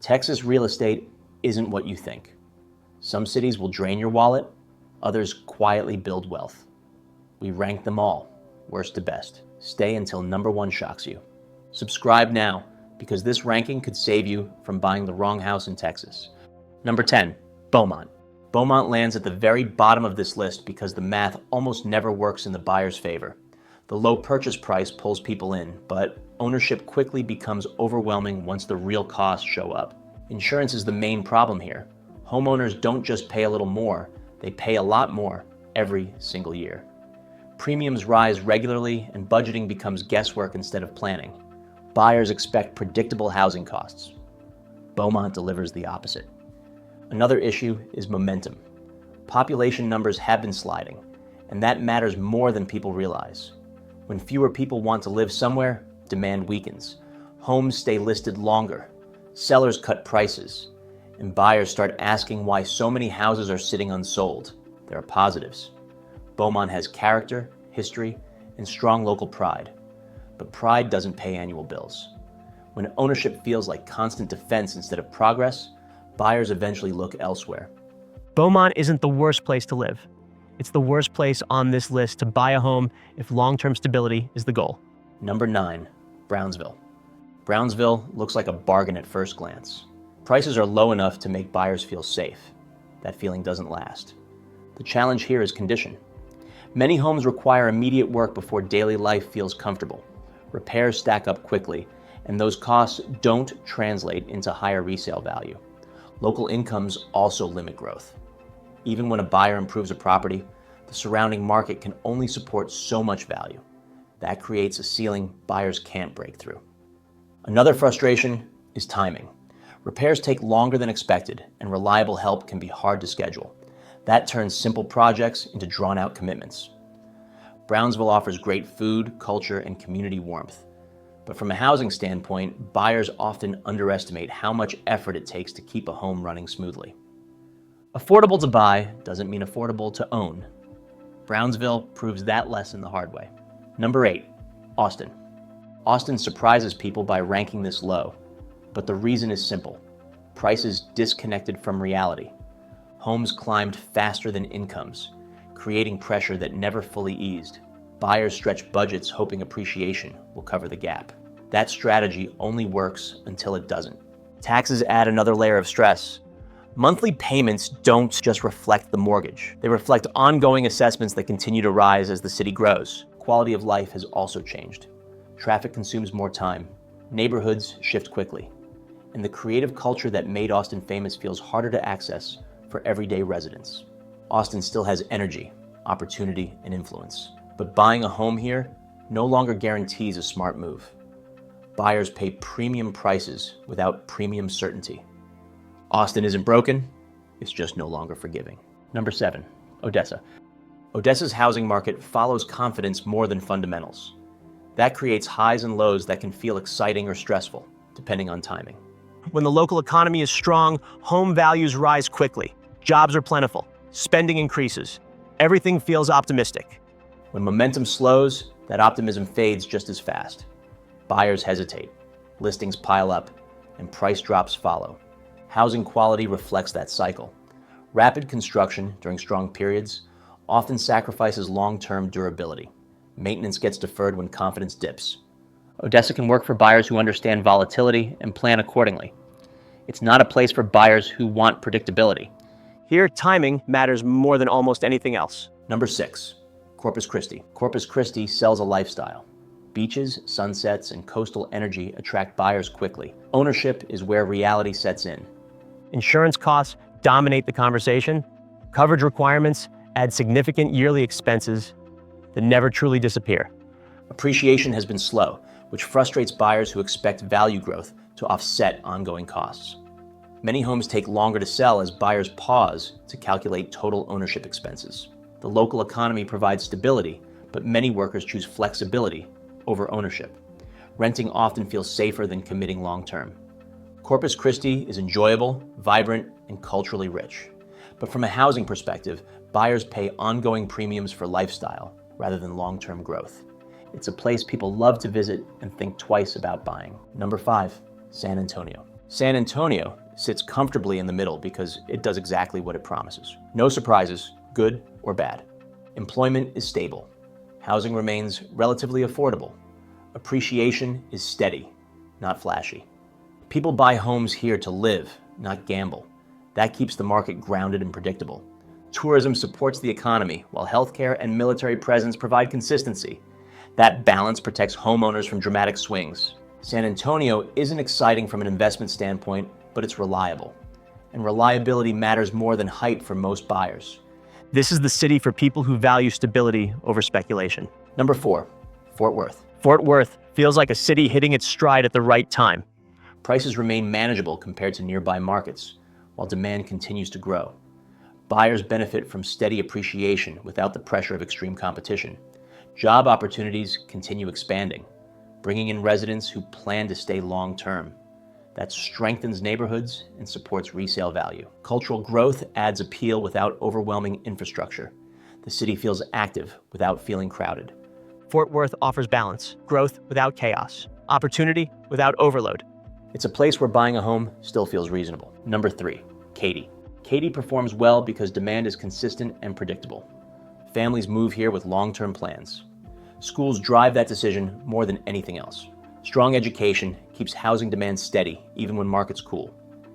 Texas real estate isn't what you think. Some cities will drain your wallet, others quietly build wealth. We rank them all, worst to best. Stay until number one shocks you. Subscribe now, because this ranking could save you from buying the wrong house in Texas. Number 10, Beaumont. Beaumont lands at the very bottom of this list because the math almost never works in the buyer's favor. The low purchase price pulls people in, but ownership quickly becomes overwhelming once the real costs show up. Insurance is the main problem here. Homeowners don't just pay a little more, they pay a lot more every single year. Premiums rise regularly and budgeting becomes guesswork instead of planning. Buyers expect predictable housing costs. Beaumont delivers the opposite. Another issue is momentum. Population numbers have been sliding, and that matters more than people realize. When fewer people want to live somewhere, demand weakens. Homes stay listed longer. Sellers cut prices, and buyers start asking why so many houses are sitting unsold. There are positives. Beaumont has character, history, and strong local pride. But pride doesn't pay annual bills. When ownership feels like constant defense instead of progress, buyers eventually look elsewhere. Beaumont isn't the worst place to live. It's the worst place on this list to buy a home if long-term stability is the goal. Number 9, Brownsville. Brownsville looks like a bargain at first glance. Prices are low enough to make buyers feel safe. That feeling doesn't last. The challenge here is condition. Many homes require immediate work before daily life feels comfortable. Repairs stack up quickly, and those costs don't translate into higher resale value. Local incomes also limit growth. Even when a buyer improves a property, the surrounding market can only support so much value. That creates a ceiling buyers can't break through. Another frustration is timing. Repairs take longer than expected, and reliable help can be hard to schedule. That turns simple projects into drawn-out commitments. Brownsville offers great food, culture, and community warmth. But from a housing standpoint, buyers often underestimate how much effort it takes to keep a home running smoothly. Affordable to buy doesn't mean affordable to own. Brownsville proves that lesson the hard way. Number 8, Austin. Austin surprises people by ranking this low, but the reason is simple. Prices disconnected from reality. Homes climbed faster than incomes, creating pressure that never fully eased. Buyers stretch budgets hoping appreciation will cover the gap. That strategy only works until it doesn't. Taxes add another layer of stress. Monthly payments don't just reflect the mortgage. They reflect ongoing assessments that continue to rise as the city grows. Quality of life has also changed. Traffic consumes more time. Neighborhoods shift quickly. And the creative culture that made Austin famous feels harder to access for everyday residents. Austin still has energy, opportunity, and influence. But buying a home here no longer guarantees a smart move. Buyers pay premium prices without premium certainty. Austin isn't broken, it's just no longer forgiving. Number 7, Odessa. Odessa's housing market follows confidence more than fundamentals. That creates highs and lows that can feel exciting or stressful, depending on timing. When the local economy is strong, home values rise quickly. Jobs are plentiful. Spending increases. Everything feels optimistic. When momentum slows, that optimism fades just as fast. Buyers hesitate, listings pile up, and price drops follow. Housing quality reflects that cycle. Rapid construction during strong periods often sacrifices long-term durability. Maintenance gets deferred when confidence dips. Odessa can work for buyers who understand volatility and plan accordingly. It's not a place for buyers who want predictability. Here, timing matters more than almost anything else. Number 6, Corpus Christi. Corpus Christi sells a lifestyle. Beaches, sunsets, and coastal energy attract buyers quickly. Ownership is where reality sets in. Insurance costs dominate the conversation. Coverage requirements add significant yearly expenses that never truly disappear. Appreciation has been slow, which frustrates buyers who expect value growth to offset ongoing costs. Many homes take longer to sell as buyers pause to calculate total ownership expenses. The local economy provides stability, but many workers choose flexibility over ownership. Renting often feels safer than committing long-term. Corpus Christi is enjoyable, vibrant, and culturally rich. But from a housing perspective, buyers pay ongoing premiums for lifestyle rather than long-term growth. It's a place people love to visit and think twice about buying. Number 5, San Antonio. San Antonio sits comfortably in the middle because it does exactly what it promises. No surprises, good or bad. Employment is stable. Housing remains relatively affordable. Appreciation is steady, not flashy. People buy homes here to live, not gamble. That keeps the market grounded and predictable. Tourism supports the economy, while healthcare and military presence provide consistency. That balance protects homeowners from dramatic swings. San Antonio isn't exciting from an investment standpoint, but it's reliable. And reliability matters more than height for most buyers. This is the city for people who value stability over speculation. Number 4, Fort Worth. Fort Worth feels like a city hitting its stride at the right time. Prices remain manageable compared to nearby markets, while demand continues to grow. Buyers benefit from steady appreciation without the pressure of extreme competition. Job opportunities continue expanding, bringing in residents who plan to stay long-term. That strengthens neighborhoods and supports resale value. Cultural growth adds appeal without overwhelming infrastructure. The city feels active without feeling crowded. Fort Worth offers balance, growth without chaos, opportunity without overload. It's a place where buying a home still feels reasonable. Number 3, Katy. Katy performs well because demand is consistent and predictable. Families move here with long-term plans. Schools drive that decision more than anything else. Strong education keeps housing demand steady, even when markets cool.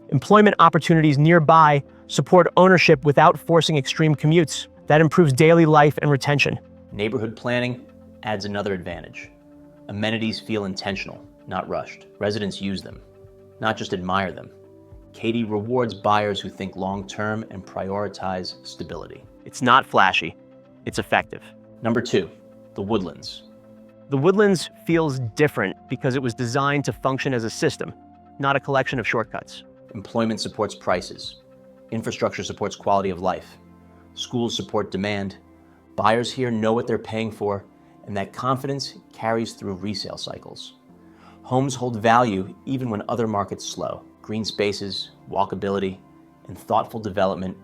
Employment opportunities nearby support ownership without forcing extreme commutes. That improves daily life and retention. Neighborhood planning adds another advantage. Amenities feel intentional, not rushed. Residents use them, not just admire them. Katy rewards buyers who think long-term and prioritize stability. It's not flashy, it's effective. Number 2, The Woodlands. The Woodlands feels different because it was designed to function as a system, not a collection of shortcuts. Employment supports prices. Infrastructure supports quality of life. Schools support demand. Buyers here know what they're paying for, and that confidence carries through resale cycles. Homes hold value even when other markets slow. Green spaces, walkability, and thoughtful development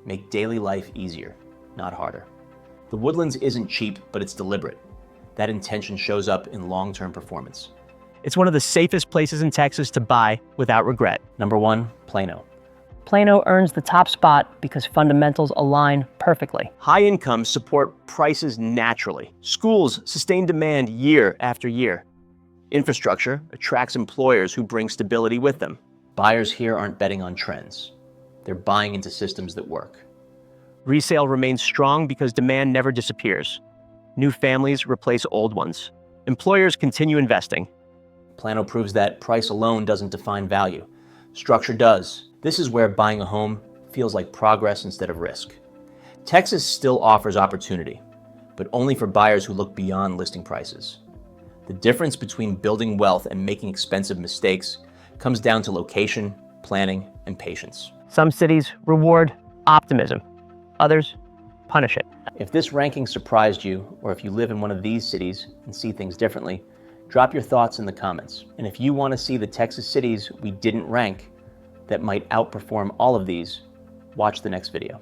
make daily life easier, not harder. The Woodlands isn't cheap, but it's deliberate. That intention shows up in long-term performance. It's one of the safest places in Texas to buy without regret. Number 1, Plano. Plano earns the top spot because fundamentals align perfectly. High incomes support prices naturally. Schools sustain demand year after year. Infrastructure attracts employers who bring stability with them. Buyers here aren't betting on trends. They're buying into systems that work. Resale remains strong because demand never disappears. New families replace old ones. Employers continue investing. Plano proves that price alone doesn't define value. Structure does. This is where buying a home feels like progress instead of risk. Texas still offers opportunity, but only for buyers who look beyond listing prices. The difference between building wealth and making expensive mistakes comes down to location, planning, and patience. Some cities reward optimism, others punish it. If this ranking surprised you, or if you live in one of these cities and see things differently, drop your thoughts in the comments. And if you want to see the Texas cities we didn't rank that might outperform all of these, watch the next video.